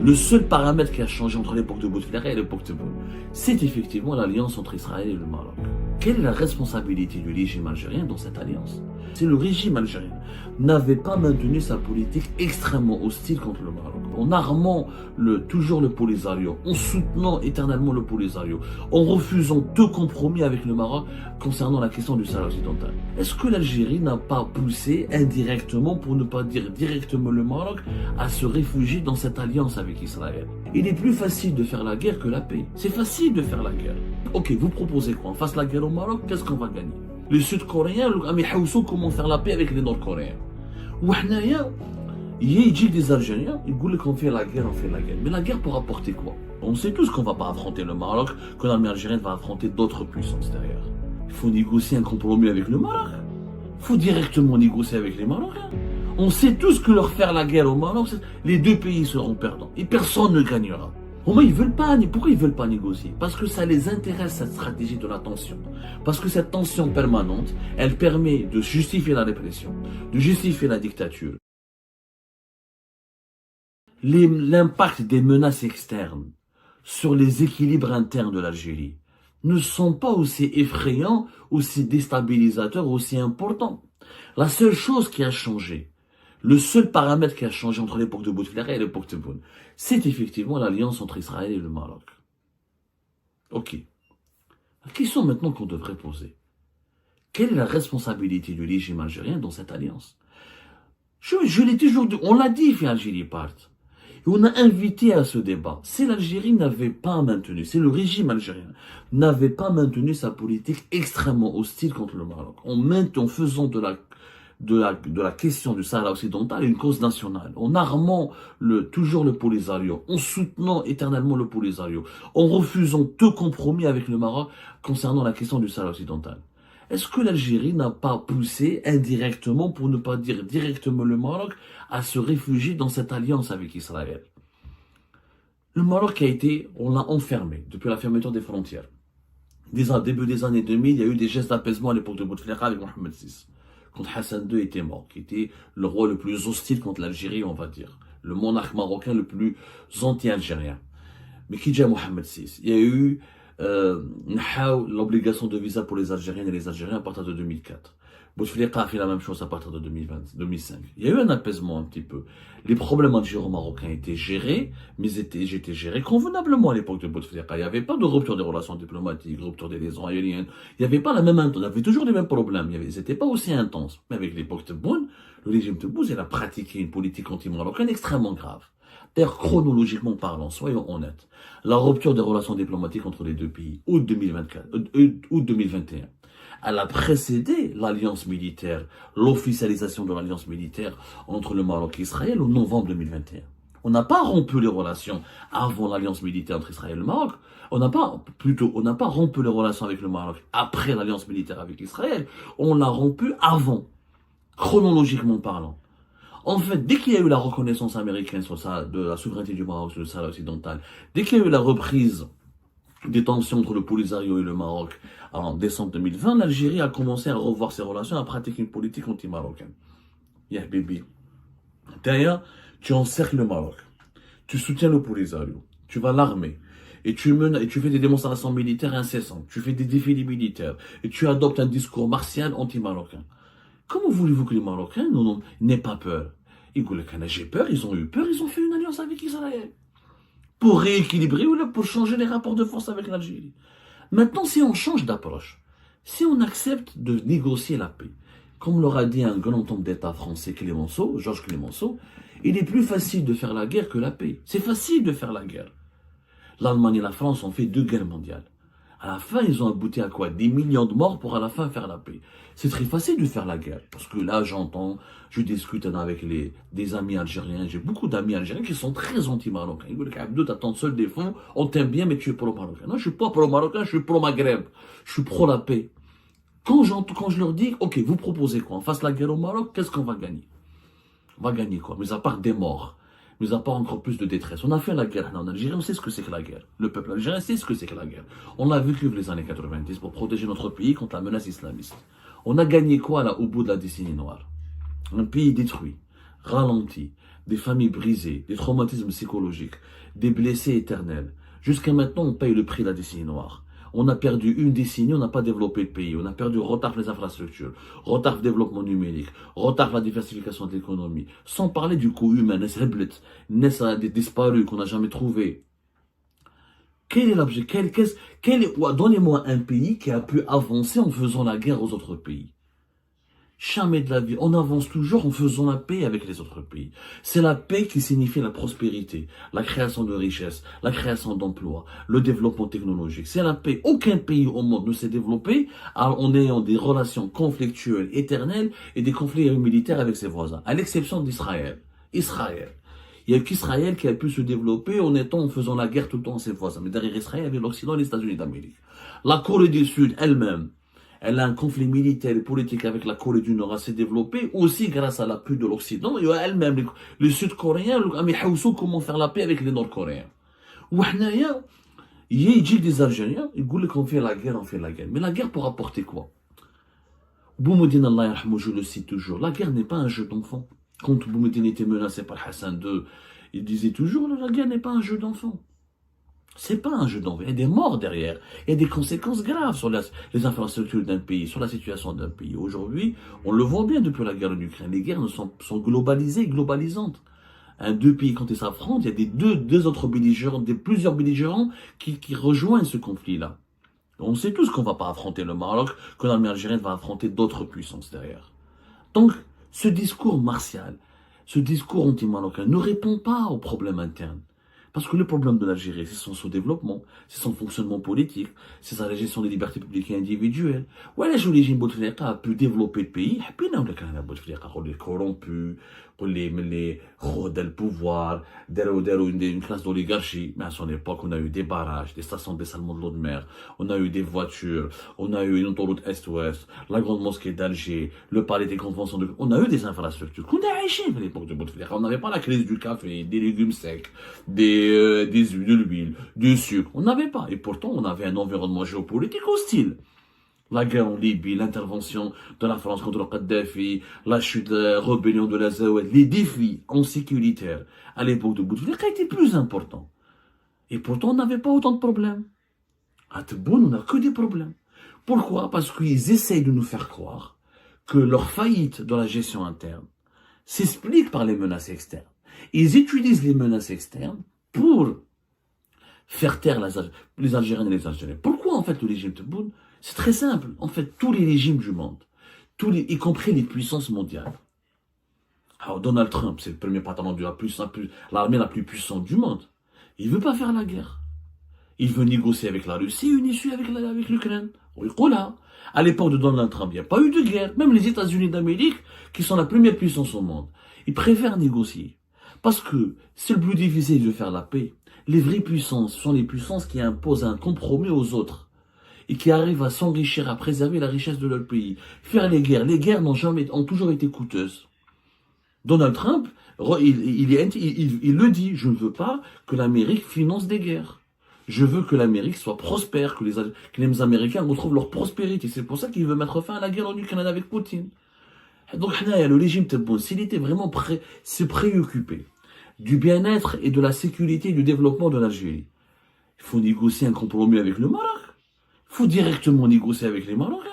Le seul paramètre qui a changé entre l'époque de Bouteflika et l'époque de Tebboune, c'est effectivement l'alliance entre Israël et le Maroc. Quelle est la responsabilité du régime algérien dans cette alliance? Si le régime algérien n'avait pas maintenu sa politique extrêmement hostile contre le Maroc, en armant toujours le Polisario, en soutenant éternellement le Polisario, en refusant tout compromis avec le Maroc concernant la question du Sahara occidental, est-ce que l'Algérie n'a pas poussé indirectement, pour ne pas dire directement, le Maroc à se réfugier dans cette alliance avec Israël? Il est plus facile de faire la guerre que la paix. C'est facile de faire la guerre. Ok, vous proposez quoi? On fasse la guerre au Maroc, qu'est-ce qu'on va gagner? Les Sud-Coréens, comment faire la paix avec les Nord-Coréens? Il y a des Algériens, ils disent qu'on fait la guerre, on fait la guerre. Mais la guerre pour apporter quoi? On sait tous qu'on ne va pas affronter le Maroc, que l'armée algérienne va affronter d'autres puissances derrière. Il faut négocier un compromis avec le Maroc. Il faut directement négocier avec les Marocains. On sait tous que leur faire la guerre au Maroc, les deux pays seront perdants. Et personne ne gagnera. Pourquoi ils veulent pas négocier? Parce que ça les intéresse, cette stratégie de la tension. Parce que cette tension permanente, elle permet de justifier la répression, de justifier la dictature. L'impact des menaces externes sur les équilibres internes de l'Algérie ne sont pas aussi effrayants, aussi déstabilisateurs, aussi importants. La seule chose qui a changé, le seul paramètre qui a changé entre l'époque de Bouteflika et l'époque de Tebboune, c'est effectivement l'alliance entre Israël et le Maroc. Ok. La question maintenant qu'on devrait poser, quelle est la responsabilité du régime algérien dans cette alliance? Je l'ai toujours dit, on l'a dit, fait Algérie part. Et on a invité à ce débat. Si l'Algérie n'avait pas maintenu, si le régime algérien n'avait pas maintenu sa politique extrêmement hostile contre le Maroc, en faisant de la question du Sahara occidental une cause nationale, en armant toujours le Polisario, en soutenant éternellement le Polisario, en refusant tout compromis avec le Maroc concernant la question du Sahara occidental, est-ce que l'Algérie n'a pas poussé indirectement, pour ne pas dire directement, le Maroc à se réfugier dans cette alliance avec Israël? Le Maroc on l'a enfermé depuis la fermeture des frontières. Début des années 2000, il y a eu des gestes d'apaisement à l'époque de Bouteflika avec Mohamed VI. Quand Hassan II était mort, qui était le roi le plus hostile contre l'Algérie, on va dire. Le monarque marocain le plus anti-algérien. Mais qui dit à Mohamed VI? Il y a eu l'obligation de visa pour les Algériennes et les Algériens à partir de 2004. Bouteflika a fait la même chose à partir de 2005. Il y a eu un apaisement un petit peu. Les problèmes algéro-marocains étaient gérés, mais étaient gérés convenablement à l'époque de Bouteflika. Il n'y avait pas de rupture des relations diplomatiques, rupture des liaisons aériennes. Il n'y avait pas il y avait toujours les mêmes problèmes. Ils n'étaient pas aussi intenses. Mais avec l'époque de Tebboune, le régime de Tebboune, il a pratiqué une politique anti-marocaine extrêmement grave. D'ailleurs, chronologiquement parlant, soyons honnêtes, la rupture des relations diplomatiques entre les deux pays, août 2021, elle a précédé l'alliance militaire, l'officialisation de l'alliance militaire entre le Maroc et Israël en novembre 2021. On n'a pas rompu les relations avant l'alliance militaire entre Israël et le Maroc. On n'a pas rompu les relations avec le Maroc après l'alliance militaire avec Israël. On l'a rompu avant, chronologiquement parlant. En fait, dès qu'il y a eu la reconnaissance américaine de la souveraineté du Maroc sur le Sahara occidental, dès qu'il y a eu la reprise des tensions entre le Polisario et le Maroc en décembre 2020, l'Algérie a commencé à revoir ses relations, à pratiquer une politique anti-marocaine. Ya Bibi. Derrière, tu encercles le Maroc, tu soutiens le Polisario, tu vas l'armer, et tu fais des démonstrations militaires incessantes, tu fais des défilés militaires, et tu adoptes un discours martial anti-marocain. Comment voulez-vous que les Marocains n'aient pas peur? Ils disent que j'ai peur, ils ont eu peur, ils ont fait une alliance avec Israël. Pour rééquilibrer ou pour changer les rapports de force avec l'Algérie. Maintenant, si on change d'approche, si on accepte de négocier la paix, comme l'aura dit un grand homme d'État français, Georges Clemenceau, il est plus facile de faire la guerre que la paix. C'est facile de faire la guerre. L'Allemagne et la France ont fait 2 guerres mondiales. À la fin, ils ont abouti à quoi? Des millions de morts pour à la fin faire la paix. C'est très facile de faire la guerre. Parce que là, je discute avec des amis algériens. J'ai beaucoup d'amis algériens qui sont très anti-marocains. Ils disent qu'Abdou, t'as ton seul défaut, on t'aime bien, mais tu es pro-marocain. Non, je suis pas pro-marocain, je suis pro-Maghreb. Je suis pro la paix. Quand je leur dis, ok, vous proposez quoi? On fasse la guerre au Maroc, qu'est-ce qu'on va gagner? On va gagner quoi? Mais à part des morts. Nous apporte encore plus de détresse. On a fait la guerre en Algérie, on sait ce que c'est que la guerre. Le peuple algérien sait ce que c'est que la guerre. On l'a vécu les années 90 pour protéger notre pays contre la menace islamiste. On a gagné quoi là au bout de la décennie noire? Un pays détruit, ralenti, des familles brisées, des traumatismes psychologiques, des blessés éternels. Jusqu'à maintenant, on paye le prix de la décennie noire. On a perdu une décennie, on n'a pas développé le pays. On a perdu retard les infrastructures, retard le développement numérique, retard la diversification de l'économie. Sans parler du coût humain, des disparus qu'on n'a jamais trouvés. Quel est l'objet Donnez-moi un pays qui a pu avancer en faisant la guerre aux autres pays. Jamais de la vie. On avance toujours en faisant la paix avec les autres pays. C'est la paix qui signifie la prospérité, la création de richesses, la création d'emplois, le développement technologique. C'est la paix. Aucun pays au monde ne s'est développé en ayant des relations conflictuelles éternelles et des conflits militaires avec ses voisins, à l'exception d'Israël. Israël. Il n'y a qu'Israël qui a pu se développer en faisant la guerre tout le temps à ses voisins. Mais derrière Israël, il y avait l'Occident et les États-Unis d'Amérique. La Corée du Sud elle-même, elle a un conflit militaire et politique avec la Corée du Nord assez développé, aussi grâce à l'appui de l'Occident, et elle-même, les Sud-Coréens, ils comment faire la paix avec les Nord-Coréens. Il y a des Algériens, ils disent qu'on fait la guerre, on fait la guerre. Mais la guerre pour apporter quoi? Boumoudine Allah yarhamou, je le cite toujours, la guerre n'est pas un jeu d'enfant. Quand Boumoudine était menacé par Hassan II, il disait toujours, la guerre n'est pas un jeu d'enfant. C'est pas un jeu d'envie. Il y a des morts derrière. Il y a des conséquences graves sur les infrastructures d'un pays, sur la situation d'un pays. Aujourd'hui, on le voit bien depuis la guerre en Ukraine. Les guerres sont globalisées, globalisantes. Deux pays, quand ils s'affrontent, il y a deux autres belligérants, plusieurs belligérants qui rejoignent ce conflit-là. On sait tous qu'on ne va pas affronter le Maroc, que l'armée algérienne va affronter d'autres puissances derrière. Donc, ce discours martial, ce discours anti-marocain ne répond pas aux problèmes internes. Parce que le problème de l'Algérie, c'est son sous-développement, c'est son fonctionnement politique, c'est sa gestion des libertés publiques et individuelles. Ouais, le régime Bouteflika a pu développer le pays, et puis on a les corrompus, les rodés le pouvoir, une classe d'oligarchie. Mais à son époque, on a eu des barrages, des stations de dessalement de l'eau de mer, on a eu des voitures, on a eu une autoroute est-ouest, la grande mosquée d'Alger, le palais des conventions de... On a eu des infrastructures qu'on a acheté à l'époque de Bouteflika. On n'avait pas la crise du café, des légumes secs, de l'huile, du sucre. On n'avait pas. Et pourtant, on avait un environnement géopolitique hostile. La guerre en Libye, l'intervention de la France contre le Kadhafi, la chute de la rébellion de l'Azawad, les défis en sécuritaire à l'époque de Bouteflika étaient plus importants. Et pourtant, on n'avait pas autant de problèmes. À Tebboune, on n'a que des problèmes. Pourquoi? Parce qu'ils essayent de nous faire croire que leur faillite dans la gestion interne s'explique par les menaces externes. Ils utilisent les menaces externes pour faire taire les Algériens et les Algériens. Pourquoi, en fait, le régime Tebboune? C'est très simple. En fait, tous les régimes du monde, y compris les puissances mondiales. Alors, Donald Trump, c'est le premier patron de l'armée la plus puissante du monde. Il ne veut pas faire la guerre. Il veut négocier avec la Russie une issue avec l'Ukraine. Voilà. À l'époque de Donald Trump, il n'y a pas eu de guerre. Même les États-Unis d'Amérique, qui sont la première puissance au monde, ils préfèrent négocier. Parce que c'est le plus difficile de faire la paix. Les vraies puissances sont les puissances qui imposent un compromis aux autres et qui arrivent à s'enrichir, à préserver la richesse de leur pays. Faire les guerres ont toujours été coûteuses. Donald Trump, il le dit, je ne veux pas que l'Amérique finance des guerres. Je veux que l'Amérique soit prospère, que les Américains retrouvent leur prospérité. C'est pour ça qu'il veut mettre fin à la guerre en Ukraine avec Poutine. Donc, le régime Tebboune, s'il était vraiment se préoccuper du bien-être et de la sécurité et du développement de l'Algérie, il faut négocier un compromis avec le Maroc. Il faut directement négocier avec les Marocains.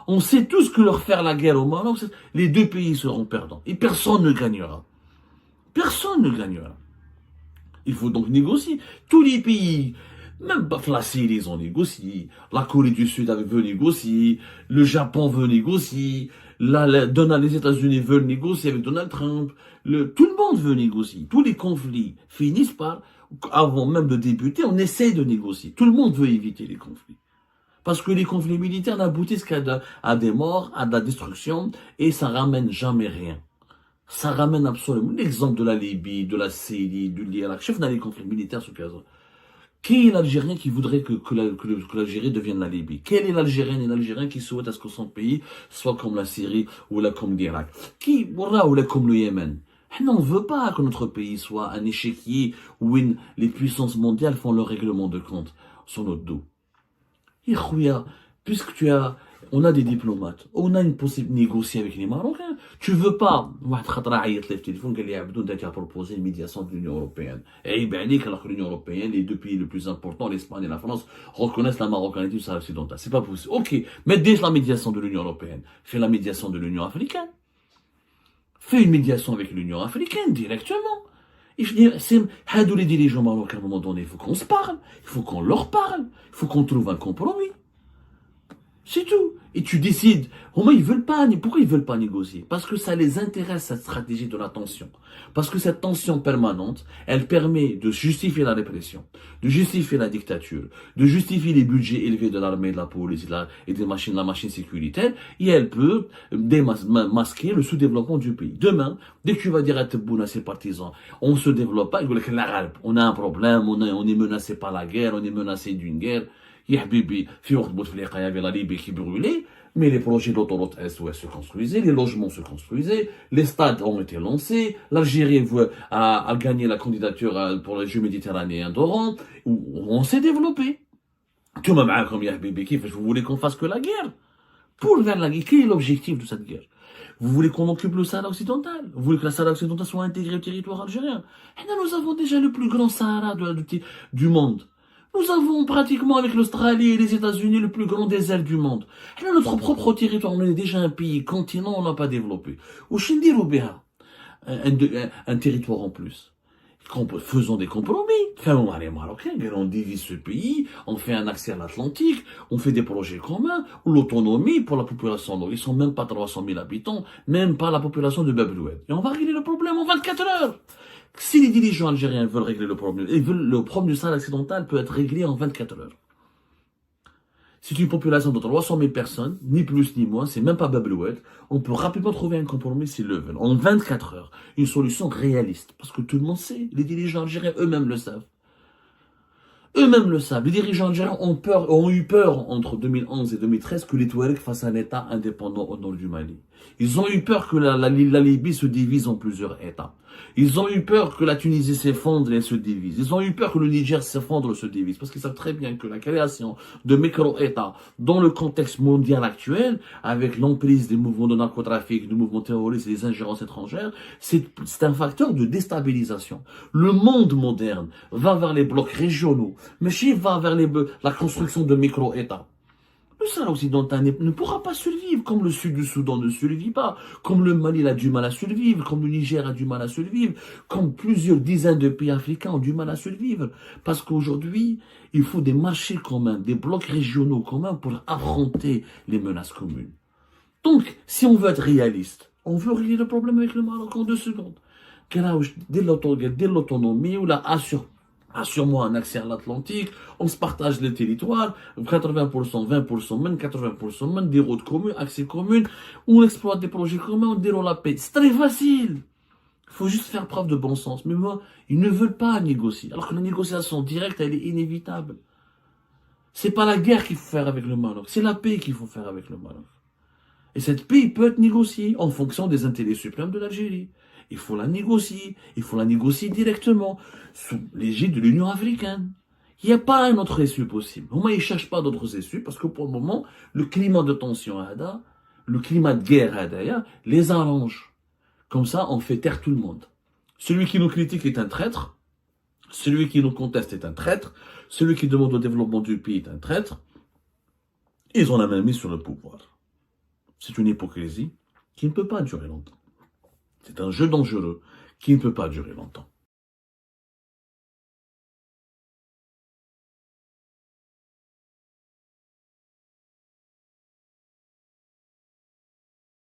On sait tous que leur faire la guerre au Maroc, les deux pays seront perdants. Et personne ne gagnera. Personne ne gagnera. Il faut donc négocier. Tous les pays, même la Syrie, ils ont négocié. La Corée du Sud veut négocier. Le Japon veut négocier. Les États-Unis veulent négocier avec Donald Trump. Tout le monde veut négocier. Tous les conflits finissent par, avant même de débuter, on essaie de négocier. Tout le monde veut éviter les conflits. Parce que les conflits militaires n'aboutissent qu'à des morts, à de la destruction, et ça ramène jamais rien. Ça ramène absolument. L'exemple de la Libye, de la Syrie, du l'Irak, chef dans les conflits militaires sur Gaza. Qui est l'Algérien qui voudrait que l'Algérie devienne la Libye? Quel est l'Algérien et l'Algérien qui souhaite à ce que son pays soit comme la Syrie ou comme l'Irak? Ou comme le Yémen? On ne veut pas que notre pays soit un échiquier où les puissances mondiales font leur règlement de compte sur notre dos. Puisque on a des diplomates, on a une possibilité de négocier avec les Marocains. Tu veux pas, tu as proposé une médiation de l'Union Européenne. Et ben, alors que l'Union Européenne, les deux pays les plus importants, l'Espagne et la France, reconnaissent la marocanité du Sahara occidental. C'est pas possible. Ok, mais dès la médiation de l'Union Européenne, fais la médiation de l'Union africaine. Fais une médiation avec l'Union africaine directement. Et je dis, c'est les dirigeants marocains, à un moment donné, il faut qu'on se parle, il faut qu'on leur parle, il faut qu'on trouve un compromis. C'est tout. Et tu décides. Au moins, pourquoi ils veulent pas négocier? Parce que ça les intéresse, cette stratégie de la tension. Parce que cette tension permanente, elle permet de justifier la répression, de justifier la dictature, de justifier les budgets élevés de l'armée, de la police et la machine sécuritaire, et elle peut masquer le sous-développement du pays. Demain, dès que tu vas dire à Tebboune, à ses partisans, on se développe pas, on a un problème, on est menacé par la guerre, on est menacé d'une guerre. يا حبيبي في وقت بوتفليقه il y avait la Libye qui brûlait, mais les projets d'autoroute Est-Ouest se construisaient, les logements se construisaient, les stades ont été lancés, l'Algérie a gagné la candidature pour les Jeux méditerranéens d'Oran, où on s'est développé. Tout le monde comme يا حبيبي كيفاش vous voulez qu'on fasse que la guerre? Pour faire la guerre, quel est l'objectif de cette guerre? Vous voulez qu'on occupe le Sahara occidental? Vous voulez que la Sahara occidental soit intégrée au territoire algérien? Et là, nous avons déjà le plus grand Sahara du monde. Nous avons pratiquement avec l'Australie et les États-Unis le plus grand désert du monde. Et là, notre propre territoire, on est déjà un pays, continent, on n'a pas développé. Ou un territoire en plus. Faisons des compromis. Faisons les Marocains, on divise ce pays, on fait un accès à l'Atlantique, on fait des projets communs, ou l'autonomie pour la population. Donc, ils sont même pas 300 000 habitants, même pas la population de Bab el-Oued. Et on va régler le problème en 24 heures. Si les dirigeants algériens veulent régler le problème, le problème du Sahara occidental peut être réglé en 24 heures. C'est une population de 300 000 personnes, ni plus ni moins, c'est même pas Bab el-Oued. On peut rapidement trouver un compromis s'ils le veulent. En 24 heures. Une solution réaliste. Parce que tout le monde sait, les dirigeants algériens eux-mêmes le savent. Eux-mêmes le savent. Les dirigeants algériens ont eu peur entre 2011 et 2013 que les Touaregs fassent un État indépendant au nord du Mali. Ils ont eu peur que la Libye se divise en plusieurs États. Ils ont eu peur que la Tunisie s'effondre et se divise. Ils ont eu peur que le Niger s'effondre et se divise. Parce qu'ils savent très bien que la création de micro-États dans le contexte mondial actuel, avec l'emprise des mouvements de narcotrafic, des mouvements terroristes et des ingérences étrangères, c'est un facteur de déstabilisation. Le monde moderne va vers les blocs régionaux, mais Chine va vers la construction de micro-États. Le Sahara occidental ne pourra pas survivre, comme le sud du Soudan ne survit pas, comme le Mali a du mal à survivre, comme le Niger a du mal à survivre, comme plusieurs dizaines de pays africains ont du mal à survivre. Parce qu'aujourd'hui, il faut des marchés communs, des blocs régionaux communs pour affronter les menaces communes. Donc, si on veut être réaliste, on veut régler le problème avec le Maroc en 2 secondes. Dès l'autonomie, ou la assure-moi un accès à l'Atlantique, on se partage les territoires, 80%, 20%, même 80%, même des routes communes, accès commun, on exploite des projets communs, on déroule la paix. C'est très facile. Il faut juste faire preuve de bon sens. Mais moi, ils ne veulent pas négocier. Alors que la négociation directe, elle est inévitable. C'est pas la guerre qu'il faut faire avec le Maroc, c'est la paix qu'il faut faire avec le Maroc. Et cette paix peut être négociée en fonction des intérêts suprêmes de l'Algérie. Il faut la négocier directement, sous l'égide de l'Union africaine. Il n'y a pas un autre issue possible. Au moins, ils ne cherchent pas d'autres issues, parce que pour le moment, le climat de tension le climat de guerre les arrange. Comme ça, on fait taire tout le monde. Celui qui nous critique est un traître, celui qui nous conteste est un traître, celui qui demande au développement du pays est un traître. Ils ont la main mise sur le pouvoir. C'est une hypocrisie qui ne peut pas durer longtemps. C'est un jeu dangereux qui ne peut pas durer longtemps.